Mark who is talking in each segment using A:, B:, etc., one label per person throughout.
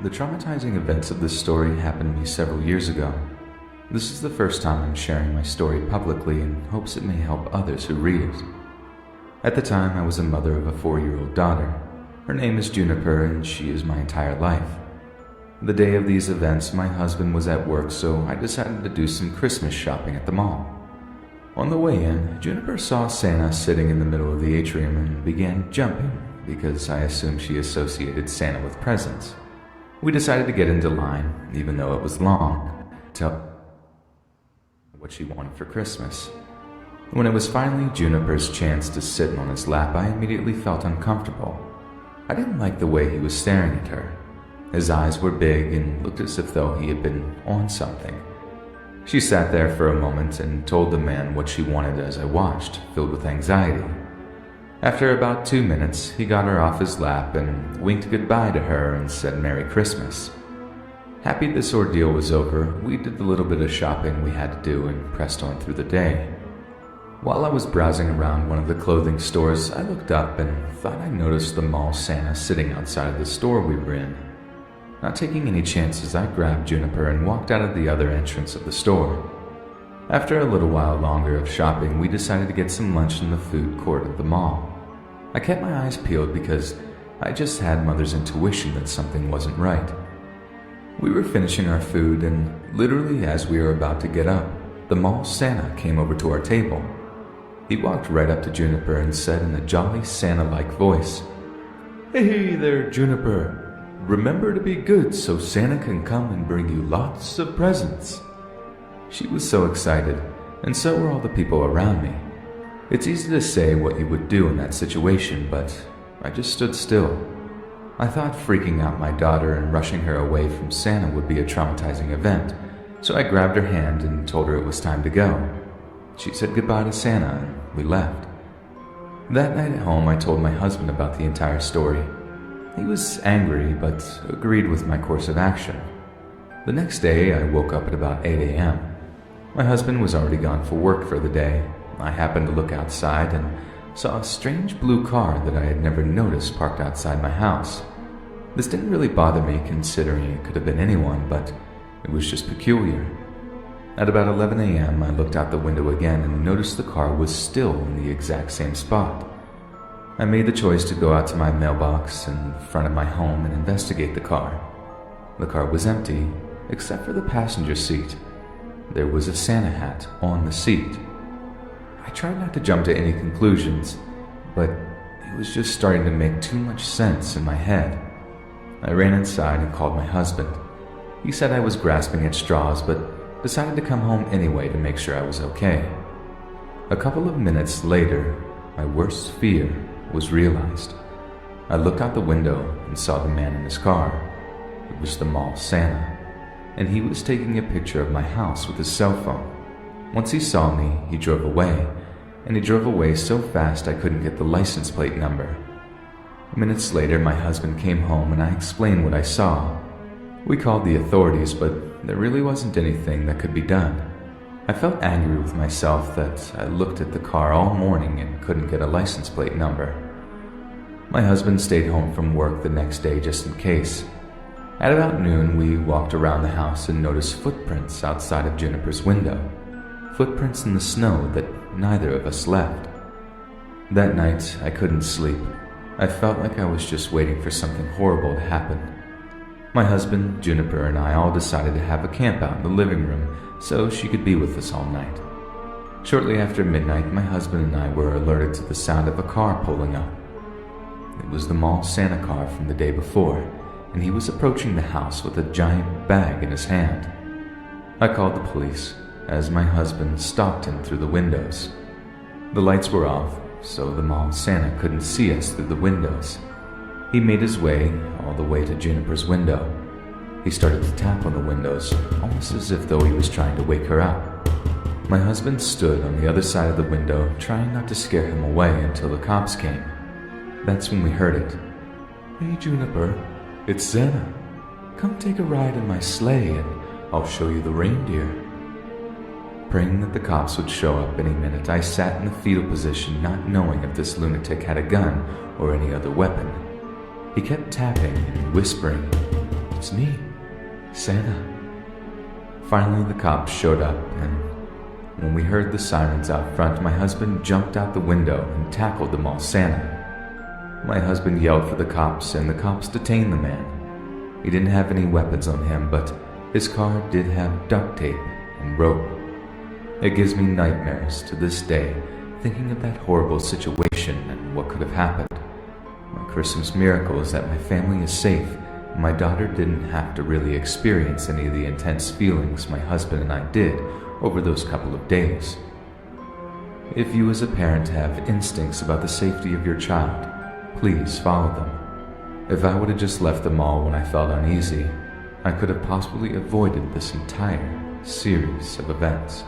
A: The traumatizing events of this story happened to me several years ago. This is the first time I'm sharing my story publicly in hopes it may help others who read it. At the time, I was a mother of a 4-year-old daughter. Her name is Juniper, and she is my entire life. The day of these events, my husband was at work, so I decided to do some Christmas shopping at the mall. On the way in, Juniper saw Santa sitting in the middle of the atrium and began jumping because I assumed she associated Santa with presents. We decided to get into line, even though it was long, to tell what she wanted for Christmas. When it was finally Juniper's chance to sit on his lap, I immediately felt uncomfortable. I didn't like the way he was staring at her. His eyes were big and looked as if though he had been on something. She sat there for a moment and told the man what she wanted as I watched, filled with anxiety. After about 2 minutes, he got her off his lap and winked goodbye to her and said Merry Christmas. Happy this ordeal was over, we did the little bit of shopping we had to do and pressed on through the day. While I was browsing around one of the clothing stores, I looked up and thought I noticed the mall Santa sitting outside of the store we were in. Not taking any chances, I grabbed Juniper and walked out of the other entrance of the store. After a little while longer of shopping, we decided to get some lunch in the food court of the mall. I kept my eyes peeled because I just had mother's intuition that something wasn't right. We were finishing our food, and literally as we were about to get up, the mall Santa came over to our table. He walked right up to Juniper and said in a jolly Santa-like voice, "Hey there, Juniper. Remember to be good so Santa can come and bring you lots of presents." She was so excited, and so were all the people around me. It's easy to say what you would do in that situation, but I just stood still. I thought freaking out my daughter and rushing her away from Santa would be a traumatizing event, so I grabbed her hand and told her it was time to go. She said goodbye to Santa and we left. That night at home, I told my husband about the entire story. He was angry, but agreed with my course of action. The next day, I woke up at about 8 a.m. My husband was already gone for work for the day. I happened to look outside and saw a strange blue car that I had never noticed parked outside my house. This didn't really bother me considering it could have been anyone, but it was just peculiar. At about 11 a.m., I looked out the window again and noticed the car was still in the exact same spot. I made the choice to go out to my mailbox in front of my home and investigate the car. The car was empty, except for the passenger seat. There was a Santa hat on the seat. I tried not to jump to any conclusions, but it was just starting to make too much sense in my head. I ran inside and called my husband. He said I was grasping at straws, but decided to come home anyway to make sure I was okay. A couple of minutes later, my worst fear was realized. I looked out the window and saw the man in his car. It was the mall Santa, and he was taking a picture of my house with his cell phone. Once he saw me, he drove away, and he drove away so fast I couldn't get the license plate number. Minutes later, my husband came home and I explained what I saw. We called the authorities, but there really wasn't anything that could be done. I felt angry with myself that I looked at the car all morning and couldn't get a license plate number. My husband stayed home from work the next day just in case. At about noon, we walked around the house and noticed footprints outside of Juniper's window. Footprints in the snow that neither of us left. That night, I couldn't sleep. I felt like I was just waiting for something horrible to happen. My husband, Juniper, and I all decided to have a camp out in the living room so she could be with us all night. Shortly after midnight, my husband and I were alerted to the sound of a car pulling up. It was the mall Santa car from the day before, and he was approaching the house with a giant bag in his hand. I called the police as my husband stalked him through the windows. The lights were off, so the mall Santa couldn't see us through the windows. He made his way all the way to Juniper's window. He started to tap on the windows, almost as if though he was trying to wake her up. My husband stood on the other side of the window, trying not to scare him away until the cops came. That's when we heard it. "Hey Juniper, it's Santa. Come take a ride in my sleigh and I'll show you the reindeer." Praying that the cops would show up any minute, I sat in the fetal position, not knowing if this lunatic had a gun or any other weapon. He kept tapping and whispering, It's me, Santa. Finally, the cops showed up, and when we heard the sirens out front, my husband jumped out the window and tackled the mall Santa. My husband yelled for the cops, and the cops detained the man. He didn't have any weapons on him, but his car did have duct tape and rope. It gives me nightmares to this day, thinking of that horrible situation and what could have happened. My Christmas miracle is that my family is safe, and my daughter didn't have to really experience any of the intense feelings my husband and I did over those couple of days. If you as a parent have instincts about the safety of your child, please follow them. If I would have just left the mall when I felt uneasy, I could have possibly avoided this entire series of events.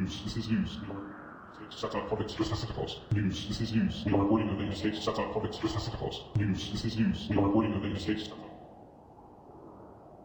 B: News, this is news. Shut up, public testicles. News, this is news. We are recording the latest stage. Shut up, public testicles. News, this is news. We are recording the latest stage.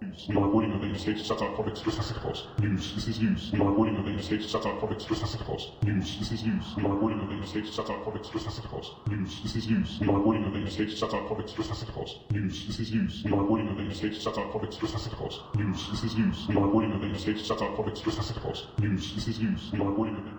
B: News, we are recording the latest stage. Shut up, public testicles. News, this is news. We are recording the latest stage. Shut up, public testicles. News, this is news. We are recording the latest stage. Shut up, public testicles. News, this is news. We are recording the latest stage. Shut up, public testicles. News, this is news. We are recording the latest stage. Shut up, public testicles. News, this is news. We are recording the latest stage. Shut up, public testicles. News, this is news. We are recording the